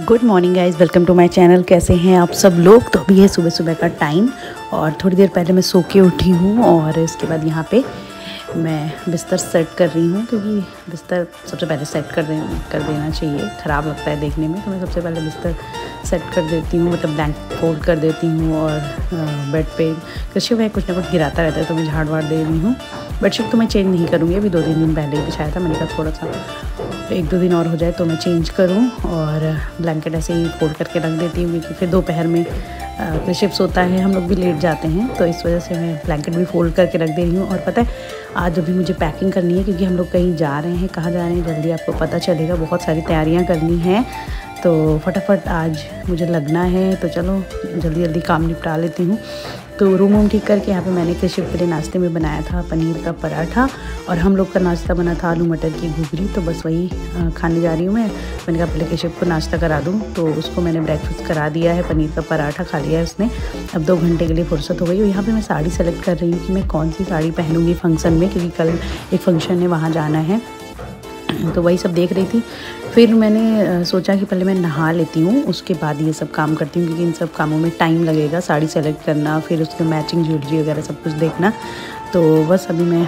Good morning guys, welcome to my channel. कैसे हैं आप सब लोग। तो अभी है सुबह सुबह का टाइम और थोड़ी देर पहले मैं सो के उठी हूँ और इसके बाद यहाँ पे मैं बिस्तर सेट कर रही हूँ, क्योंकि बिस्तर सबसे पहले सेट कर देना चाहिए, ख़राब लगता है देखने में। तो मैं सबसे पहले बिस्तर सेट कर देती हूँ, मतलब ब्लैंकेट फोल्ड कर देती हूँ। और बेड पे कृषि में कुछ ना कुछ गिराता रहता है, तो मैं झाड़ वाड़ दे रही हूँ। बेडशीट तो मैं चेंज नहीं करूँगी, अभी 2-3 दिन पहले ही बिछाया था। मैंने कहा थोड़ा सा 1-2 दिन और हो जाए तो मैं चेंज करूँ, और ब्लैंकेट ऐसे ही फोल्ड करके रख देती हूँ, क्योंकि फिर दोपहर में शिफ्ट होता है, हम लोग भी लेट जाते हैं, तो इस वजह से मैं ब्लैंकेट भी फोल्ड करके रख दे रही हूँ। और पता है आज अभी मुझे पैकिंग करनी है, क्योंकि हम लोग कहीं जा रहे हैं। कहाँ जा रहे हैं जल्दी आपको पता चलेगा, बहुत सारी तैयारियाँ करनी हैं, तो फटाफट आज मुझे लगना है। तो चलो जल्दी जल्दी काम निपटा लेती हूँ। तो रूम ठीक करके यहाँ पे मैंने कृषि के लिए नाश्ते में बनाया था पनीर का पराठा, और हम लोग का नाश्ता बना था आलू मटर की घुघरी। तो बस वही खाने जा रही हूँ मैं। मैंने कहा पहले कृषि को नाश्ता करा दूँ, तो उसको मैंने ब्रेकफास्ट करा दिया है, पनीर का पराठा खा लिया है उसने। अब 2 घंटे के लिए फुर्सत हो गई। और यहाँ पे मैं साड़ी सेलेक्ट कर रही हूँ कि मैं कौन सी साड़ी पहनूँगी फंक्शन में, क्योंकि कल एक फंक्शन है, वहाँ जाना है, तो वही सब देख रही थी। फिर मैंने सोचा कि पहले मैं नहा लेती हूँ, उसके बाद ये सब काम करती हूँ, क्योंकि इन सब कामों में टाइम लगेगा, साड़ी सेलेक्ट करना, फिर उसके मैचिंग ज्वेलरी वगैरह सब कुछ देखना। तो बस अभी मैं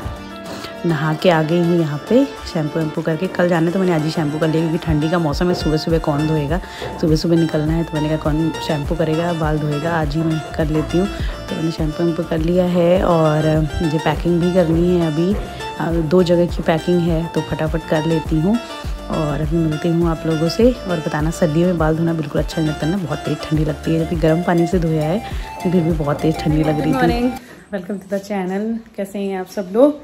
नहा के आ गई हूँ यहाँ पे, शैम्पू वैम्पू करके। कल जाने तो मैंने आज ही शैम्पू कर लिया, क्योंकि ठंडी का मौसम है, सुबह सुबह कौन धोएगा, सुबह सुबह निकलना है, तो मैंने कहा कौन शैम्पू करेगा, बाल धोएगा, आज ही मैं कर लेती हूँ। तो मैंने शैम्पू वैम्पू कर लिया है, और मुझे पैकिंग भी करनी है। अभी 2 जगह की पैकिंग है, तो फटाफट कर लेती हूँ। और अभी मिलती हूँ आप लोगों से। और बताना, सर्दियों में बाल धोना बिल्कुल अच्छा नहीं लगता ना, बहुत तेज़ ठंडी लगती है। जबकि गर्म पानी से धोया है, तो फिर भी बहुत तेज़ ठंडी लग रही थी। Welcome to the channel. कैसे हैं आप सब लोग।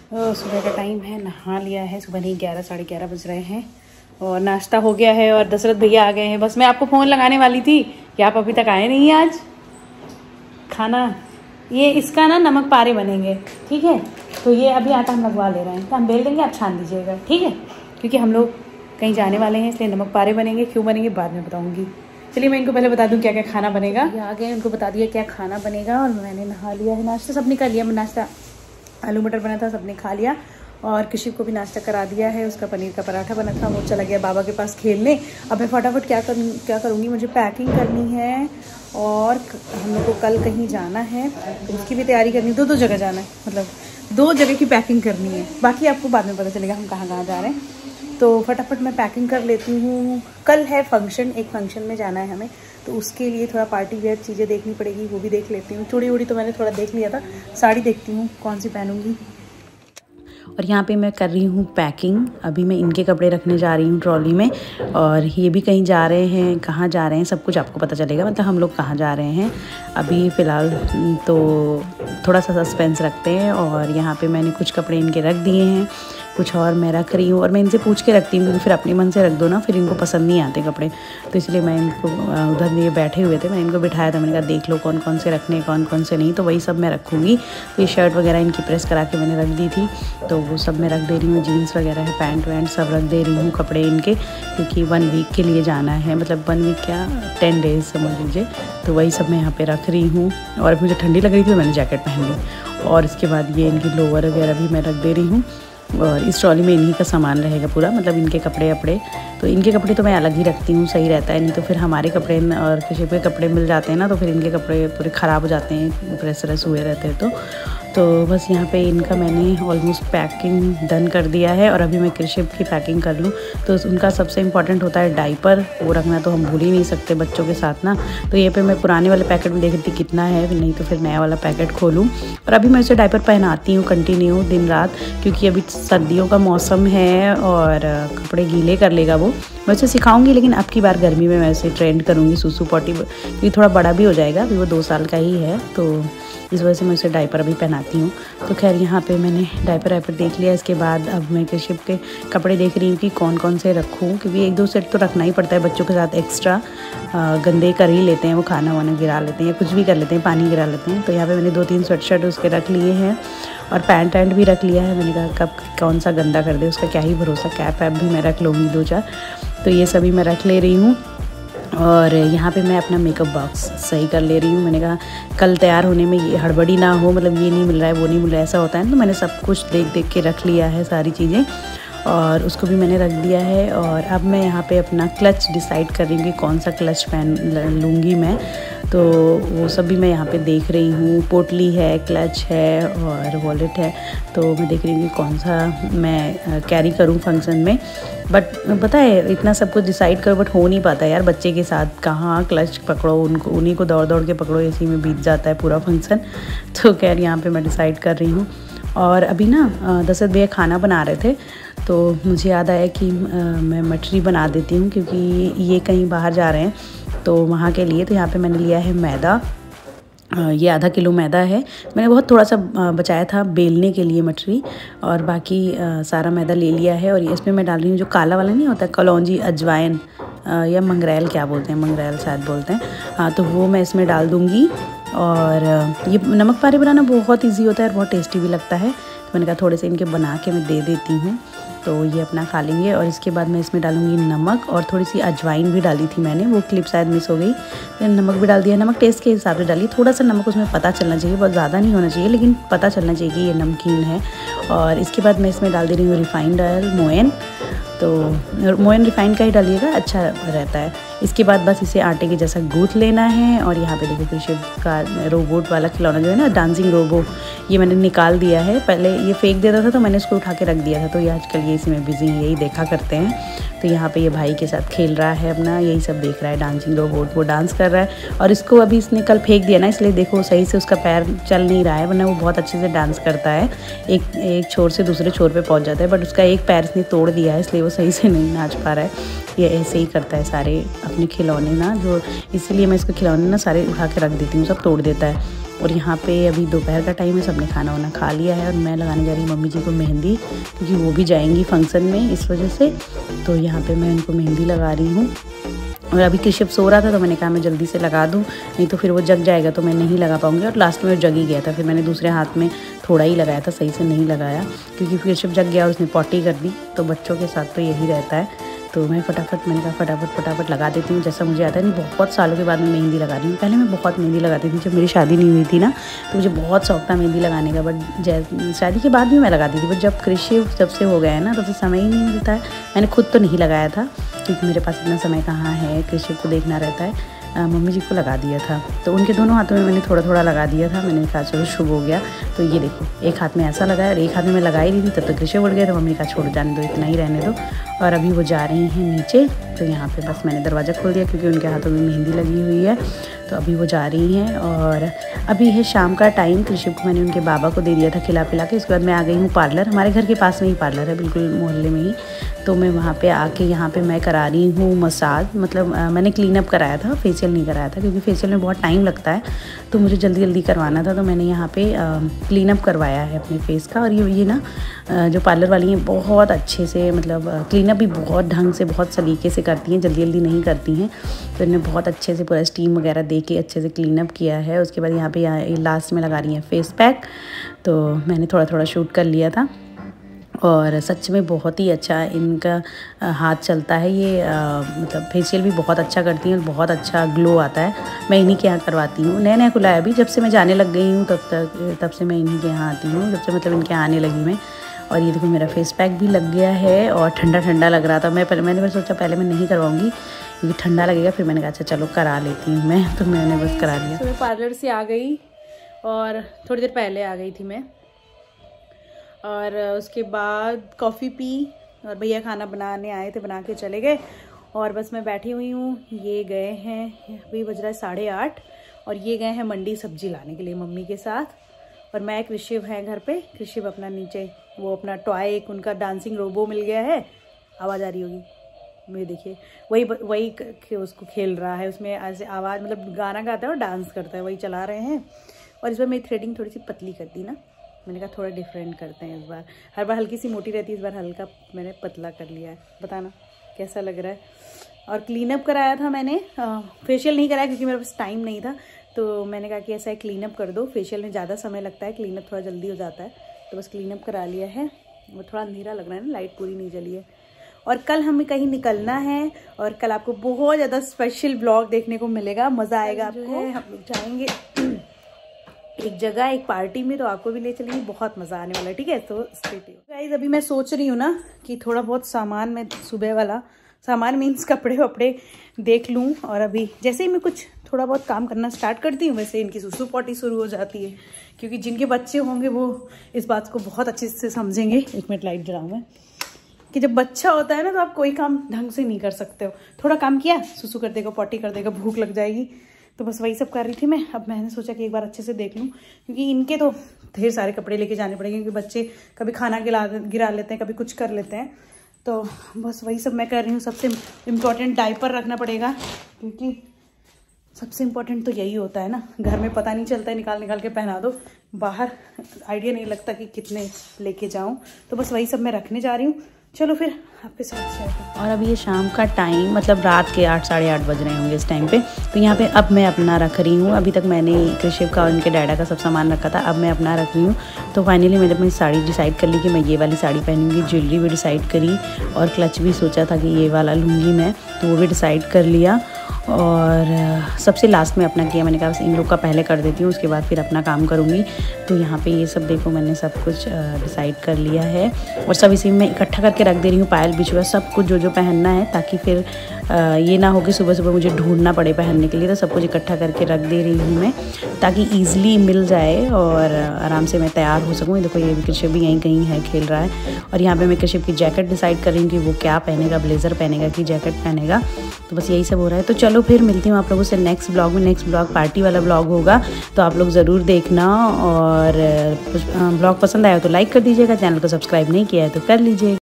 सुबह का टाइम है, नहा लिया है, सुबह नहीं 11 साढ़े 11 बज रहे हैं, और नाश्ता हो गया है, और दशरथ भैया आ गए हैं। बस मैं आपको फ़ोन लगाने वाली थी कि आप अभी तक आए नहीं। आज खाना ये इसका ना नमक पारे बनेंगे, ठीक है। तो ये अभी आटा हम लगवा ले रहे हैं, तो हम बेल देंगे, आप छान दीजिएगा, ठीक है। क्योंकि हम लोग कहीं जाने वाले हैं, इसलिए नमक पारे बनेंगे। क्यों बनेंगे बाद में बताऊंगी। चलिए मैं इनको पहले बता दूं क्या क्या खाना बनेगा। ये आ गए, उनको बता दिया क्या खाना बनेगा। और मैंने नहा लिया है, नाश्ता सबने कर लिया। मैं नाश्ता आलू मटर बना था, सबने खा लिया। और कृषि को भी नाश्ता करा दिया है, उसका पनीर का पराठा बना था, वो चला गया बाबा के पास खेलने। अब मैं फटाफट क्या करूँगी, मुझे पैकिंग करनी है, और हम लोग को कल कहीं जाना है, तो उसकी भी तैयारी करनी है। 2 जगह जाना है, मतलब 2 जगह की पैकिंग करनी है। बाकी आपको बाद में पता चलेगा हम कहाँ जा रहे हैं। तो फटाफट मैं पैकिंग कर लेती हूँ। कल है फंक्शन, एक फंक्शन में जाना है हमें, तो उसके लिए थोड़ा पार्टी वेयर चीज़ें देखनी पड़ेगी, वो भी देख लेती हूँ। चूड़ी वूड़ी तो मैंने थोड़ा देख लिया था, साड़ी देखती हूँ कौन सी पहनूंगी। और यहाँ पे मैं कर रही हूँ पैकिंग। अभी मैं इनके कपड़े रखने जा रही हूँ ट्रॉली में, और ये भी कहीं जा रहे हैं। कहाँ जा रहे हैं सब कुछ आपको पता चलेगा, मतलब हम लोग कहाँ जा रहे हैं। अभी फ़िलहाल तो थोड़ा सा सस्पेंस रखते हैं। और यहाँ पे मैंने कुछ कपड़े इनके रख दिए हैं, कुछ और मैं रख रही हूँ। और मैं इनसे पूछ के रखती हूँ, क्योंकि फिर अपने मन से रख दो ना, फिर इनको पसंद नहीं आते कपड़े, तो इसलिए मैं इनको उधर ये बैठे हुए थे, मैंने इनको बिठाया था। मैंने कहा देख लो कौन कौन से रखने, कौन कौन से नहीं, तो वही सब मैं रखूँगी। तो ये शर्ट वगैरह इनकी प्रेस करा के मैंने रख दी थी, तो वो सब मैं रख दे रही हूँ। जीन्स वगैरह है, पैंट वैंट सब रख दे रही हूँ कपड़े इनके, क्योंकि 1 वीक के लिए जाना है, मतलब 1 वीक क्या 10 डेज़ समझ लीजिए। तो वही सब मैं यहाँ पे रख रही हूँ। और मुझे ठंडी लग रही थी तो मैंने जैकेट पहन ली। और इसके बाद ये इनकी लोवर वगैरह भी मैं रख दे रही हूँ। और इस ट्रॉली में इन्हीं का सामान रहेगा पूरा, मतलब इनके कपड़े वपड़े। तो इनके कपड़े तो मैं अलग ही रखती हूँ, सही रहता है, नहीं तो फिर हमारे कपड़े और किसी के कपड़े मिल जाते हैं ना, तो फिर इनके कपड़े पूरे ख़राब हो जाते हैं, प्रेस व्रेस हुए रहते हैं। तो बस यहाँ पे इनका मैंने ऑलमोस्ट पैकिंग डन कर दिया है। और अभी मैं कृषि की पैकिंग कर लूँ, तो उनका सबसे इम्पॉर्टेंट होता है डाइपर, वो रखना तो हम भूल ही नहीं सकते बच्चों के साथ ना। तो ये पे मैं पुराने वाले पैकेट में देख रही थी कितना है, नहीं तो फिर नया वाला पैकेट खोलूँ। और अभी मैं उसे डाइपर पहनाती हूँ कंटिन्यू दिन रात, क्योंकि अभी सर्दियों का मौसम है और कपड़े गीले कर लेगा वो। मैं उसे सिखाऊंगी, लेकिन अब की बार गर्मी में मैं उसे ट्रेंड करूँगी सूसू पॉटी, क्योंकि थोड़ा बड़ा भी हो जाएगा, अभी वो 2 साल का ही है, तो इस वजह से मैं उसे डाइपर अभी पहनाती हूँ। तो खैर यहाँ पे मैंने डाइपर देख लिया। इसके बाद अब मैं कृषि के कपड़े देख रही हूँ कि कौन कौन से रखूँ, क्योंकि 1-2 सेट तो रखना ही पड़ता है बच्चों के साथ। एक्स्ट्रा गंदे कर ही लेते हैं वो, खाना वाना गिरा लेते हैं या कुछ भी कर लेते हैं, पानी गिरा लेते हैं। तो यहाँ पे मैंने 2-3 स्वेटशर्ट उसके रख लिए हैं, और पैंट वैंट भी रख लिया है। मैंने कहा कब कौन सा गंदा कर दे, उसका क्या ही भरोसा। कैप वैप भी मैं रख लूँगी 2-4, तो ये सभी मैं रख ले रही हूँ। और यहाँ पे मैं अपना मेकअप बॉक्स सही कर ले रही हूँ। मैंने कहा कल तैयार होने में ये हड़बड़ी ना हो, मतलब ये नहीं मिल रहा है वो नहीं मिल रहा है ऐसा होता है, तो मैंने सब कुछ देख देख के रख लिया है सारी चीज़ें। और उसको भी मैंने रख दिया है। और अब मैं यहाँ पे अपना क्लच डिसाइड कर रही हूँ कि कौन सा क्लच पहन लूँगी मैं, तो वो सब भी मैं यहाँ पे देख रही हूँ। पोटली है, क्लच है और वॉलेट है, तो मैं देख रही हूँ कि कौन सा मैं कैरी करूँ फंक्शन में। बट पता है इतना सब कुछ डिसाइड करो बट हो नहीं पाता यार, बच्चे के साथ कहाँ क्लच पकड़ो, उनको उन्हीं को दौड़ दौड़ के पकड़ो, इसी में बीत जाता है पूरा फंक्शन। तो खैर यहाँ पे मैं डिसाइड कर रही हूँ। और अभी ना दशरथ भैया खाना बना रहे थे, तो मुझे याद आया कि मैं मठरी बना देती हूँ, क्योंकि ये कहीं बाहर जा रहे हैं तो वहाँ के लिए। तो यहाँ पे मैंने लिया है मैदा, ये आधा किलो मैदा है। मैंने बहुत थोड़ा सा बचाया था बेलने के लिए मठरी, और बाकी सारा मैदा ले लिया है। और इसमें मैं डाल रही हूँ जो काला वाला नहीं होता, कलौंजी, अजवाइन या मंगरेल, क्या बोलते हैं, मंगरेल शायद बोलते हैं, हाँ, तो वो मैं इसमें डाल दूँगी। और ये नमक पारे बनाना बहुत ईजी होता है और बहुत टेस्टी भी लगता है, तो मैंने कहा थोड़े से इनके बना के मैं दे देती हूँ, तो ये अपना खा लेंगे। और इसके बाद मैं इसमें डालूँगी नमक, और थोड़ी सी अजवाइन भी डाली थी मैंने, वो क्लिप शायद मिस हो गई, तो नमक भी डाल दिया। नमक टेस्ट के हिसाब से डालिए, थोड़ा सा नमक उसमें पता चलना चाहिए, बहुत ज़्यादा नहीं होना चाहिए, लेकिन पता चलना चाहिए कि ये नमकीन है। और इसके बाद मैं इसमें डाल दे रही हूँ रिफाइंड ऑयल, मोयन, तो मोयन रिफाइंड का ही डालिएगा, अच्छा रहता है। इसके बाद बस इसे आटे के जैसा गूँथ लेना है। और यहाँ पे देखो कृषिव का रोबोट वाला खिलौना जो है ना, डांसिंग रोबो, ये मैंने निकाल दिया है। पहले ये फेंक देता था तो मैंने इसको उठा के रख दिया था, तो ये आजकल ये इसी में बिजी, यही देखा करते हैं। तो यहाँ पे ये भाई के साथ खेल रहा है अपना, यही सब देख रहा है, डांसिंग रोबोट, वो डांस कर रहा है। और इसको अभी इसने कल फेंक दिया ना, इसलिए देखो सही से उसका पैर चल नहीं रहा है, वरना वो बहुत अच्छे से डांस करता है, एक छोर से दूसरे छोर पे पहुँच जाता है। बट उसका एक पैर इसने तोड़ दिया है, इसलिए वो सही से नहीं नाच पा रहा है। ये ऐसे ही करता है सारे अपने खिलौने ना, जो इसीलिए मैं इसको खिलौने ना सारे उठा के रख देती हूँ, सब तोड़ देता है। और यहाँ पे अभी दोपहर का टाइम है, सबने खाना वाना खा लिया है, और मैं लगाने जा रही हूँ मम्मी जी को मेहंदी, क्योंकि वो भी जाएंगी फंक्शन में इस वजह से। तो यहाँ पे मैं उनको मेहंदी लगा रही हूँ। और अभी कृषिव सो रहा था तो मैंने कहा मैं जल्दी से लगा दूँ, नहीं तो फिर वो जग जाएगा तो मैं नहीं लगा पाऊँगी। और लास्ट में वो जग ही गया था, फिर मैंने दूसरे हाथ में थोड़ा ही लगाया था, सही से नहीं लगाया, क्योंकि कृषिव जग गया, उसने पॉटी कर दी। तो बच्चों के साथ तो यही रहता है, तो मैं मैंने कहा फटाफट लगा देती हूँ, जैसा मुझे आता है। नहीं, बहुत सालों के बाद मैं मेहंदी लगा रही हूँ। पहले मैं बहुत मेहंदी लगाती थी, जब मेरी शादी नहीं हुई थी ना, तो मुझे बहुत शौक था मेहंदी लगाने का। बट शादी के बाद भी मैं लगाती थी, बट जब कृषिव जब से हो गया है ना, तब से समय ही नहीं मिलता है। मैंने खुद तो नहीं लगाया था, क्योंकि मेरे पास इतना समय कहाँ है, कृषिव को देखना रहता है। मम्मी जी को लगा दिया था, तो उनके दोनों हाथों में मैंने थोड़ा थोड़ा लगा दिया था। मैंने कहा चलो शुभ हो गया। तो ये देखो, एक हाथ में ऐसा लगाया और एक हाथ में मैं लगा ही रही थी, तब तक कृषिव उड़ गया, तो मम्मी का छोड़ जाने दो, इतना ही रहने दो। और अभी वो जा रही हैं नीचे, तो यहाँ पे बस मैंने दरवाज़ा खोल दिया, क्योंकि उनके हाथों में मेहंदी लगी हुई है। तो अभी वो जा रही हैं। और अभी है शाम का टाइम, कृषिव को मैंने उनके बाबा को दे दिया था खिला पिला के। उसके बाद मैं आ गई हूँ पार्लर, हमारे घर के पास में ही पार्लर है, बिल्कुल मोहल्ले में ही। तो मैं वहाँ पे आके यहाँ पे मैं करा रही हूँ मसाज, मतलब मैंने क्लीन अप कराया था, फेशियल नहीं कराया था, क्योंकि फेशियल में बहुत टाइम लगता है, तो मुझे जल्दी जल्दी करवाना था। तो मैंने यहाँ पे क्लीन अप करवाया है अपने फेस का। और ये ना जो पार्लर वाली हैं बहुत अच्छे से, मतलब क्लीन अप भी बहुत ढंग से, बहुत सलीके से करती हैं, जल्दी जल्दी नहीं करती हैं। तो इन्हें बहुत अच्छे से पूरा स्टीम वगैरह दे के अच्छे से क्लीन अप किया है। उसके बाद यहाँ पे लास्ट में लगा रही हैं फेस पैक, तो मैंने थोड़ा थोड़ा शूट कर लिया था। और सच में बहुत ही अच्छा इनका हाथ चलता है, ये मतलब फेशियल भी बहुत अच्छा करती हैं और बहुत अच्छा ग्लो आता है। मैं इन्हीं के यहाँ करवाती हूँ, नया नया खुला है अभी, जब से मैं जाने लग गई हूँ तब से मैं इन्हीं के यहाँ आती हूँ, जब से मतलब इनके यहाँ आने लगी मैं। और ये देखो मेरा फेस पैक भी लग गया है, और ठंडा ठंडा लग रहा था। मैंने सोचा पहले मैं नहीं करवाऊँगी, क्योंकि ठंडा लगेगा, फिर मैंने कहा अच्छा चलो करा लेती हूँ मैं, तो मैंने बस करा लिया। तो मैं पार्लर से आ गई, और थोड़ी देर पहले आ गई थी मैं, और उसके बाद कॉफ़ी पी, और भैया खाना बनाने आए थे, बना के चले गए, और बस मैं बैठी हुई हूँ। ये गए हैं, अभी बज रहा है 8:30, और ये गए हैं मंडी सब्जी लाने के लिए मम्मी के साथ। और मैं कृषिव है घर पे, कृषिव अपना नीचे वो अपना टॉय, एक उनका डांसिंग रोबो मिल गया है, आवाज़ आ रही होगी, मुझे देखिए, वही उसको खेल रहा है, उसमें ऐसे आवाज़, मतलब गाना गाता है और डांस करता है, वही चला रहे हैं। और इस बार मेरी थ्रेडिंग थोड़ी सी पतली कर दी ना, मैंने कहा थोड़ा डिफरेंट करते हैं इस बार। हर बार हल्की सी मोटी रहती है, इस बार हल्का मैंने पतला कर लिया है। बताना कैसा लग रहा है। और क्लीन अप कराया था मैंने, फेशियल नहीं कराया क्योंकि मेरे पास टाइम नहीं था, तो मैंने कहा कि ऐसा है क्लीन अप कर दो, फेशियल में ज़्यादा समय लगता है, क्लीन अप थोड़ा जल्दी हो जाता है, तो बस क्लीन अप करा लिया है। वो थोड़ा अंधेरा लग रहा है ना, लाइट पूरी नहीं जली है। और कल हमें कहीं निकलना है, और कल आपको बहुत ज़्यादा स्पेशल ब्लॉग देखने को मिलेगा, मज़ा आएगा आपको। हम लोग जाएंगे एक जगह एक पार्टी में, तो आपको भी ले चलेंगे, बहुत मज़ा आने वाला है। ठीक है, तो स्टे ट्यून्ड। गाइस अभी मैं सोच रही हूँ ना कि थोड़ा बहुत सामान मैं सुबह वाला सामान मीन्स कपड़े वपड़े देख लूँ, और अभी जैसे ही मैं कुछ थोड़ा बहुत काम करना स्टार्ट करती हूँ वैसे इनकी सुसु पॉटी शुरू हो जाती है, क्योंकि जिनके बच्चे होंगे वो इस बात को बहुत अच्छे से समझेंगे। 1 मिनट लाइट जलाऊँ मैं, कि जब बच्चा होता है ना तो आप कोई काम ढंग से नहीं कर सकते हो। थोड़ा काम किया सुसु कर देगा, पॉटी कर देगा, भूख लग जाएगी, तो बस वही सब कर रही थी मैं। अब मैंने सोचा कि एक बार अच्छे से देख लूँ, क्योंकि इनके तो ढेर सारे कपड़े लेके जाने पड़ेंगे, क्योंकि बच्चे कभी खाना गिरा लेते हैं, कभी कुछ कर लेते हैं, तो बस वही सब मैं कर रही हूँ। सबसे इम्पोर्टेंट डायपर रखना पड़ेगा, क्योंकि सबसे इम्पोर्टेंट तो यही होता है ना, घर में पता नहीं चलता है, निकाल निकाल के पहना दो, बाहर आइडिया नहीं लगता कि कितने लेके जाऊँ, तो बस वही सब मैं रखने जा रही हूँ। चलो फिर आपके साथ शेयर। और अभी ये शाम का टाइम, मतलब रात के 8 साढ़े 8 बज रहे होंगे इस टाइम पे, तो यहाँ पे अब मैं अपना रख रही हूँ। अभी तक मैंने कृषिव का और उनके डैडा का सब सामान रखा था, अब मैं अपना रख रही हूँ। तो फाइनली मैंने अपनी साड़ी डिसाइड कर ली कि मैं ये वाली साड़ी पहनूंगी, ज्वेलरी भी डिसाइड करी, और क्लच भी सोचा था कि ये वाला लूँगी मैं, तो वो भी डिसाइड कर लिया। और सबसे लास्ट में अपना किया, मैंने कहा बस इन लोग का पहले कर देती हूँ, उसके बाद फिर अपना काम करूँगी। तो यहाँ पे ये सब देखो मैंने सब कुछ डिसाइड कर लिया है, और सब इसी में इकट्ठा करके रख दे रही हूँ, पायल बिछुआ सब कुछ जो जो पहनना है, ताकि फिर ये ना हो कि सुबह सुबह मुझे ढूंढना पड़े पहनने के लिए। तो सब कुछ इकट्ठा करके रख दे रही हूँ मैं, ताकि ईजिली मिल जाए और आराम से मैं तैयार हो सकूँ। देखो ये कृषिव भी यहीं कहीं है, खेल रहा है। और यहाँ पे मैं कृषिव की जैकेट डिसाइड कर रही हूँ कि वो क्या पहनेगा, ब्लेज़र पहनेगा कि जैकेट पहनेगा। तो बस यही सब हो रहा है। तो चलो फिर मिलती हूँ आप लोगों से नेक्स्ट ब्लॉग में। नेक्स्ट ब्लॉग पार्टी वाला ब्लॉग होगा, तो आप लोग ज़रूर देखना। और ब्लॉग पसंद आया तो लाइक कर दीजिएगा, चैनल को सब्सक्राइब नहीं किया है तो कर लीजिएगा।